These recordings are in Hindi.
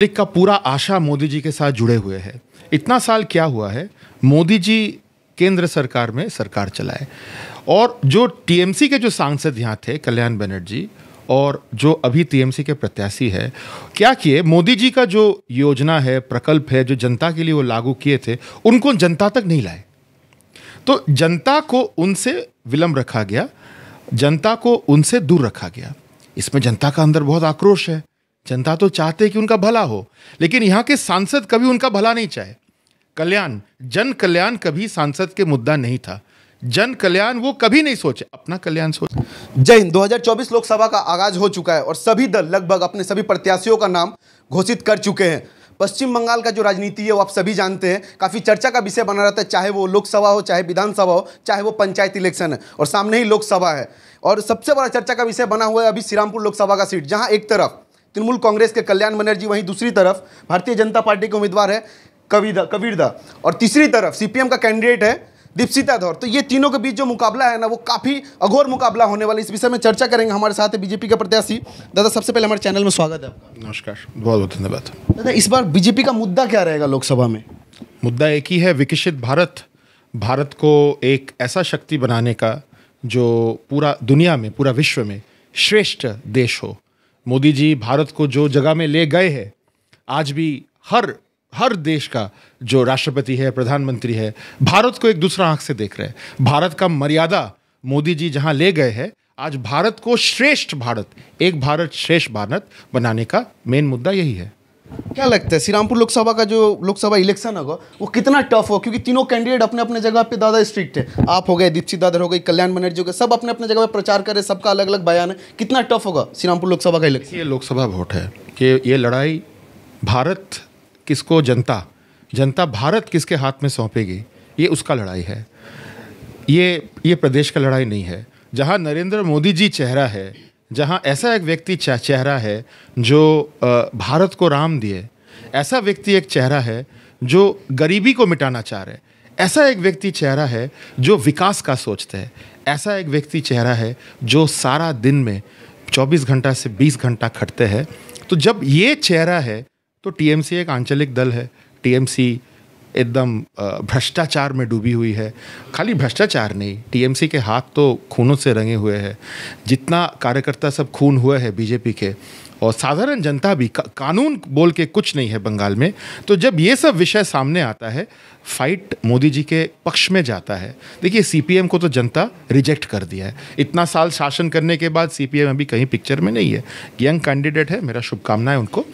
पब्लिक का पूरा आशा मोदी जी के साथ जुड़े हुए है। इतना साल क्या हुआ है, मोदी जी केंद्र सरकार में सरकार चलाए और जो टीएमसी के जो सांसद यहाँ थे कल्याण बनर्जी और जो अभी टीएमसी के प्रत्याशी है, क्या किए, मोदी जी का जो योजना है, प्रकल्प है, जो जनता के लिए वो लागू किए थे, उनको जनता तक नहीं लाए। तो जनता को उनसे विलंब रखा गया, जनता को उनसे दूर रखा गया। इसमें जनता का अंदर बहुत आक्रोश है। जनता तो चाहते हैं कि उनका भला हो, लेकिन यहाँ के सांसद कभी उनका भला नहीं चाहे। कल्याण, जन कल्याण कभी सांसद के मुद्दा नहीं था। जन कल्याण वो कभी नहीं सोचे, अपना कल्याण सोचे। जय हिंद। 2024 लोकसभा का आगाज हो चुका है और सभी दल लगभग अपने सभी प्रत्याशियों का नाम घोषित कर चुके हैं। पश्चिम बंगाल का जो राजनीति है वो आप सभी जानते हैं, काफ़ी चर्चा का विषय बना रहता है, चाहे वो लोकसभा हो, चाहे विधानसभा हो, चाहे वो पंचायत इलेक्शन है, और सामने ही लोकसभा है। और सबसे बड़ा चर्चा का विषय बना हुआ है अभी श्रीरामपुर लोकसभा का सीट, जहां एक तरफ तृणमूल कांग्रेस के कल्याण बनर्जी, वहीं दूसरी तरफ भारतीय जनता पार्टी के उम्मीदवार है कबीरदा, और तीसरी तरफ सीपीएम का कैंडिडेट है दीपशिता धौर। तो ये तीनों के बीच जो मुकाबला है ना, वो काफ़ी अघोर मुकाबला होने वाला है। इस विषय में चर्चा करेंगे। हमारे साथ है बीजेपी का प्रत्याशी। दादा, सबसे पहले हमारे चैनल में स्वागत है आपका। नमस्कार, बहुत बहुत धन्यवाद। दादा, इस बार बीजेपी का मुद्दा क्या रहेगा लोकसभा में? मुद्दा एक ही है, विकसित भारत। भारत को एक ऐसा शक्ति बनाने का जो पूरा दुनिया में, पूरा विश्व में श्रेष्ठ देश हो। मोदी जी भारत को जो जगह में ले गए हैं, आज भी हर देश का जो राष्ट्रपति है, प्रधानमंत्री है, भारत को एक दूसरा आंख से देख रहे हैं। भारत का मर्यादा मोदी जी जहां ले गए हैं, आज भारत को श्रेष्ठ भारत, एक भारत श्रेष्ठ भारत बनाने का मेन मुद्दा यही है। क्या लगता है श्रीरामपुर लोकसभा का जो लोकसभा इलेक्शन होगा वो कितना टफ हो? क्योंकि तीनों कैंडिडेट अपने अपने जगह पे दादा स्ट्रिक्ट है। आप हो गए, दीपशिता धर हो गई, कल्याण बनर्जी हो गए, सब अपने अपने जगह पे प्रचार कर रहे, सबका अलग अलग बयान है। कितना टफ होगा श्रीरामपुर लोकसभा का इलेक्शन? ये लोकसभा वोट है कि ये लड़ाई भारत किसको, जनता भारत किसके हाथ में सौंपेगी, ये उसका लड़ाई है। ये प्रदेश का लड़ाई नहीं है। जहाँ नरेंद्र मोदी जी चेहरा है, जहाँ ऐसा एक व्यक्ति चेहरा है जो भारत को राम दिए, ऐसा व्यक्ति एक चेहरा है जो गरीबी को मिटाना चाह रहे, ऐसा एक व्यक्ति चेहरा है जो विकास का सोचते हैं, ऐसा एक व्यक्ति चेहरा है जो सारा दिन में 24 घंटा से 20 घंटा खटते हैं। तो जब ये चेहरा है तो टीएमसी एक आंचलिक दल है। टीएमसी एकदम भ्रष्टाचार में डूबी हुई है। खाली भ्रष्टाचार नहीं, टीएमसी के हाथ तो खूनों से रंगे हुए हैं। जितना कार्यकर्ता सब खून हुए हैं बीजेपी के, और साधारण जनता भी कानून बोल के कुछ नहीं है बंगाल में। तो जब ये सब विषय सामने आता है, फाइट मोदी जी के पक्ष में जाता है। देखिए, सीपीएम को तो जनता रिजेक्ट कर दिया है। इतना साल शासन करने के बाद सीपीएम अभी कहीं पिक्चर में नहीं है। यंग कैंडिडेट है, मेरा शुभकामनाएं उनको,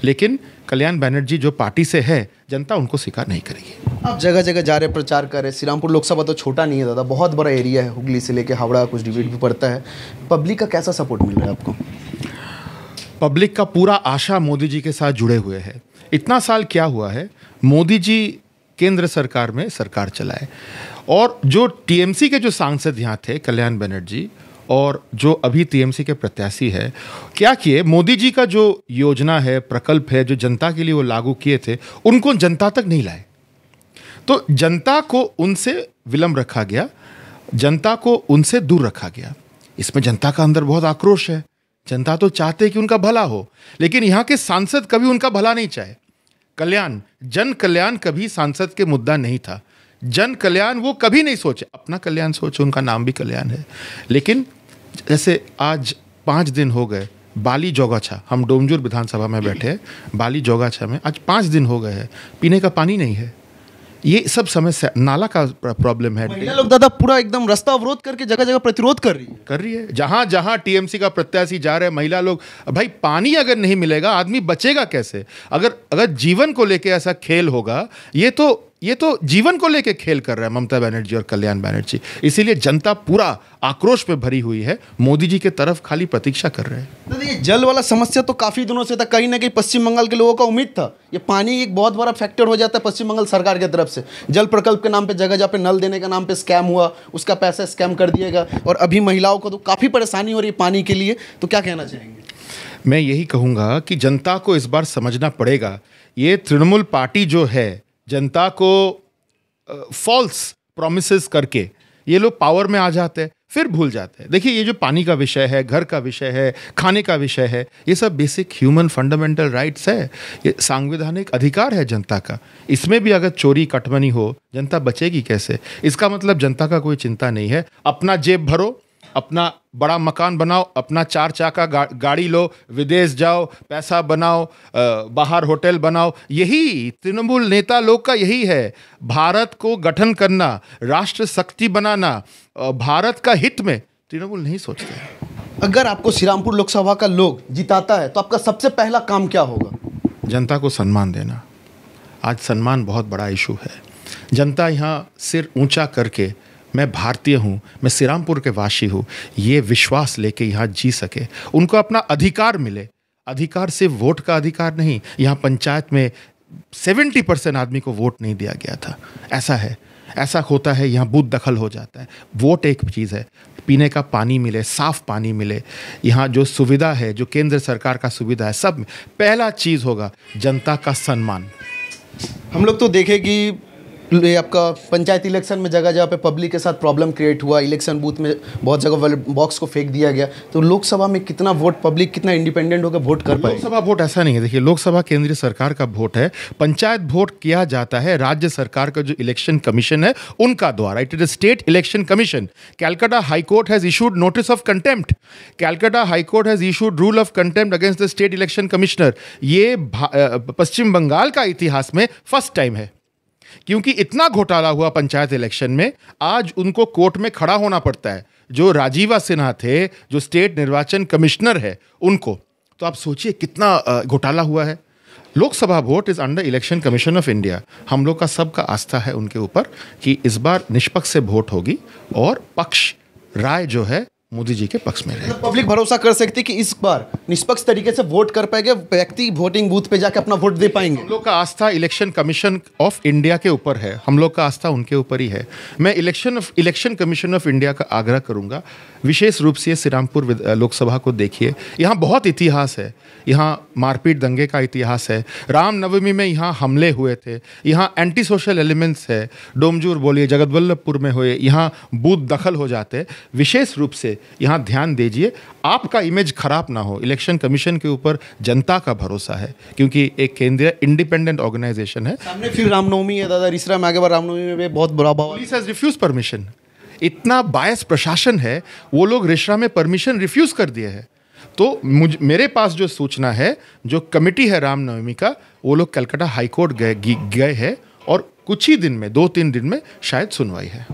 लेकिन कल्याण बनर्जी जो पार्टी से है, जनता उनको स्वीकार नहीं करेगी। आप जगह जगह जा रहे, प्रचार कर रहे। श्रीरामपुर लोकसभा तो छोटा नहीं है दादा, बहुत बड़ा एरिया है, हुगली से लेके हावड़ा कुछ डिबेट भी पड़ता है। पब्लिक का कैसा सपोर्ट मिल रहा है आपको? पब्लिक का पूरा आशा मोदी जी के साथ जुड़े हुए है। इतना साल क्या हुआ है, मोदी जी केंद्र सरकार में सरकार चलाए और जो टीएमसी के जो सांसद यहाँ थे कल्याण बनर्जी और जो अभी टीएमसी के प्रत्याशी है, क्या किए, मोदी जी का जो योजना है, प्रकल्प है, जो जनता के लिए वो लागू किए थे, उनको जनता तक नहीं लाए। तो जनता को उनसे विलंब रखा गया, जनता को उनसे दूर रखा गया। इसमें जनता का अंदर बहुत आक्रोश है। जनता तो चाहते हैं कि उनका भला हो, लेकिन यहाँ के सांसद कभी उनका भला नहीं चाहे। कल्याण, जन कल्याण कभी सांसद के मुद्दा नहीं था। जन कल्याण वो कभी नहीं सोचे, अपना कल्याण सोचे, उनका नाम भी कल्याण है। लेकिन जैसे आज 5 दिन हो गए बाली जोगाछा, हम डोमजूर विधानसभा में बैठे हैं, बाली जोगाछा में आज 5 दिन हो गए हैं, पीने का पानी नहीं है। ये सब समस्या, नाला का प्रॉब्लम है। महिला लोग दादा पूरा एकदम रास्ता अवरोध करके जगह जगह प्रतिरोध कर रही है। जहां जहां टीएमसी का प्रत्याशी जा रहे हैं, महिला लोग, भाई पानी अगर नहीं मिलेगा आदमी बचेगा कैसे? अगर जीवन को लेके ऐसा खेल होगा, ये तो जीवन को लेके खेल कर रहा है ममता बनर्जी और कल्याण बनर्जी। इसीलिए जनता पूरा आक्रोश में भरी हुई है, मोदी जी के तरफ खाली प्रतीक्षा कर रहे हैं। दादा, ये जल वाला समस्या तो काफी दिनों से था, कहीं ना कहीं पश्चिम बंगाल के लोगों का उम्मीद था ये पानी एक बहुत बड़ा फैक्टर हो जाता है पश्चिम बंगाल सरकार की तरफ से। जल प्रकल्प के नाम पे जगह जहाँ पे नल देने के नाम पे स्कैम हुआ, उसका पैसा स्कैम कर दिएगा, और अभी महिलाओं को तो काफी परेशानी हो रही है पानी के लिए। तो क्या कहना चाहेंगे? मैं यही कहूँगा कि जनता को इस बार समझना पड़ेगा, ये तृणमूल पार्टी जो है, जनता को फॉल्स प्रॉमिसेस करके ये लोग पावर में आ जाते हैं, फिर भूल जाते हैं। देखिए, ये जो पानी का विषय है, घर का विषय है, खाने का विषय है, ये सब बेसिक ह्यूमन फंडामेंटल राइट्स है, ये सांविधानिक अधिकार है जनता का। इसमें भी अगर चोरी कटमनी हो, जनता बचेगी कैसे? इसका मतलब जनता का कोई चिंता नहीं है। अपना जेब भरो, अपना बड़ा मकान बनाओ, अपना 4 चाका गाड़ी लो, विदेश जाओ, पैसा बनाओ, बाहर होटल बनाओ। यही तृणमूल नेता लोग का यही है। भारत को गठन करना, राष्ट्र शक्ति बनाना, भारत का हित में तृणमूल नहीं सोचते। अगर आपको श्रीरामपुर लोकसभा का लोग जिताता है तो आपका सबसे पहला काम क्या होगा? जनता को सम्मान देना। आज सम्मान बहुत बड़ा इशू है। जनता यहाँ सिर ऊंचा करके मैं भारतीय हूँ, मैं श्रीरामपुर के वासी हूँ, ये विश्वास लेके यहाँ जी सके, उनको अपना अधिकार मिले। अधिकार सिर्फ वोट का अधिकार नहीं। यहाँ पंचायत में 70% आदमी को वोट नहीं दिया गया था। ऐसा है, ऐसा होता है, यहाँ बूथ दखल हो जाता है। वोट एक चीज़ है, पीने का पानी मिले, साफ पानी मिले, यहाँ जो सुविधा है, जो केंद्र सरकार का सुविधा है, सब पहला चीज़ होगा जनता का सम्मान। हम लोग तो देखें कि ये आपका पंचायत इलेक्शन में जगह जगह पे पब्लिक के साथ प्रॉब्लम क्रिएट हुआ, इलेक्शन बूथ में बहुत जगह बॉक्स को फेंक दिया गया। तो लोकसभा में कितना वोट पब्लिक कितना इंडिपेंडेंट होकर वोट कर पाए? लोकसभा वोट ऐसा नहीं है। देखिए, लोकसभा केंद्रीय सरकार का वोट है, पंचायत वोट किया जाता है राज्य सरकार का जो इलेक्शन कमीशन है उनका द्वारा। It is a state election commission. Calcutta high court has issued notice of contempt. Calcutta high court has issued rule of contempt against the state election commissioner. ये पश्चिम बंगाल का इतिहास में फर्स्ट टाइम है, क्योंकि इतना घोटाला हुआ पंचायत इलेक्शन में, आज उनको कोर्ट में खड़ा होना पड़ता है। जो राजीवा सिन्हा थे, जो स्टेट निर्वाचन कमिश्नर है, उनको। तो आप सोचिए कितना घोटाला हुआ है। Lok Sabha vote is under election commission of India. हम लोग का सबका आस्था है उनके ऊपर कि इस बार निष्पक्ष से वोट होगी और पक्ष राय जो है मोदी जी के पक्ष में रहे। पब्लिक भरोसा कर सकती है कि इस बार निष्पक्ष तरीके से वोट कर पाएंगे, व्यक्ति वोटिंग बूथ पे जाके अपना वोट दे पाएंगे। हम लोग का आस्था इलेक्शन कमीशन ऑफ इंडिया के ऊपर है, हम लोग का आस्था उनके ऊपर ही है। मैं इलेक्शन कमीशन ऑफ इंडिया का आग्रह करूंगा, विशेष रूप से श्रीरामपुर लोकसभा को देखिए। यहाँ बहुत इतिहास है, यहाँ मारपीट दंगे का इतिहास है, रामनवमी में यहाँ हमले हुए थे, यहाँ एंटी सोशल एलिमेंट्स है, डोमजूर बोलिए, जगतवल्लभपुर में हुए, यहाँ बूथ दखल हो जाते। विशेष रूप से यहाँ ध्यान दीजिए, आपका इमेज खराब ना हो। इलेक्शन कमीशन के ऊपर जनता का भरोसा है, क्योंकि एक केंद्रीय इंडिपेंडेंट ऑर्गेनाइजेशन है। सामने फिर रामनवमी है दादा, रिसरा में आगे बार रामनवमी में बहुत बुरा भाव। Police has refuse permission. इतना बायस प्रशासन है, वो लोग रिसरा में परमिशन रिफ्यूज कर दिए हैं। तो मेरे पास जो सूचना है, जो कमेटी है रामनवमी का, वो लोग कलकत्ता हाईकोर्ट गए हैं और कुछ ही दिन में, 2-3 दिन में शायद सुनवाई है।